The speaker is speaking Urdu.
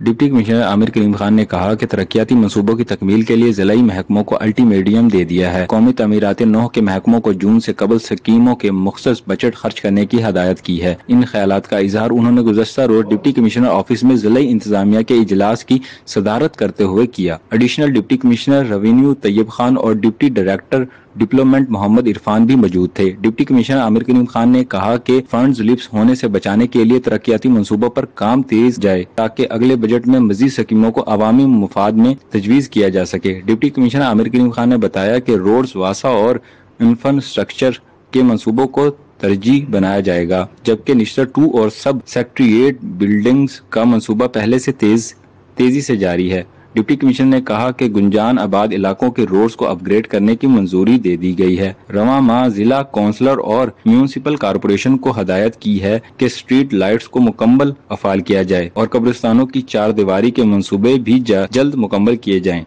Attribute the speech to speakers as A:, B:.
A: ڈپٹی کمشنر عامر کریم خان نے کہا کہ ترقیاتی منصوبوں کی تکمیل کے لیے ضلعی محکموں کو الٹیمیٹم دے دیا ہے۔ قومی تعمیرات نو کے محکموں کو جون سے قبل اسکیموں کے مخصص بجٹ خرچ کرنے کی ہدایت کی ہے۔ ان خیالات کا اظہار انہوں نے گزشتہ روز ڈپٹی کمشنر آفس میں ضلعی انتظامیہ کے اجلاس کی صدارت کرتے ہوئے کیا۔ ایڈیشنل ڈپٹی کمشنر ریونیو طیب خان اور ڈپٹی ڈائریکٹر ڈپلومنٹ محمد عرفان بھی موجود تھے۔ ڈپٹی کمشنر عامر کریم خان نے کہا کہ فنڈز لیپس ہونے سے بچانے کے لیے ترقیاتی منصوبوں پر کام تیز جائے تاکہ اگلے بجٹ میں مزید اسکیموں کو عوامی مفاد میں تجویز کیا جا سکے۔ ڈپٹی کمشنر عامر کریم خان نے بتایا کہ روڈز، واسا اور انفراسٹرکچر کے منصوبوں کو ترجیح بنایا جائے گا، جبکہ نشتر 2 اور سب سیکریٹریٹ بلڈنگز کا منصوبہ پہلے سے تیزی سے جاری ہے۔ ڈپٹی کمشنر نے کہا کہ گنجان آباد علاقوں کے روڈز کو اپ گریڈ کرنے کی منظوری دے دی گئی ہے۔ رواں ماہ ضلع کونسلر اور میونسپل کارپوریشن کو ہدایت کی ہے کہ اسٹریٹ لائٹس کو مکمل افعال کیا جائے اور قبرستانوں کی 4 دیواری کے منصوبے بھی جلد مکمل کیے جائیں۔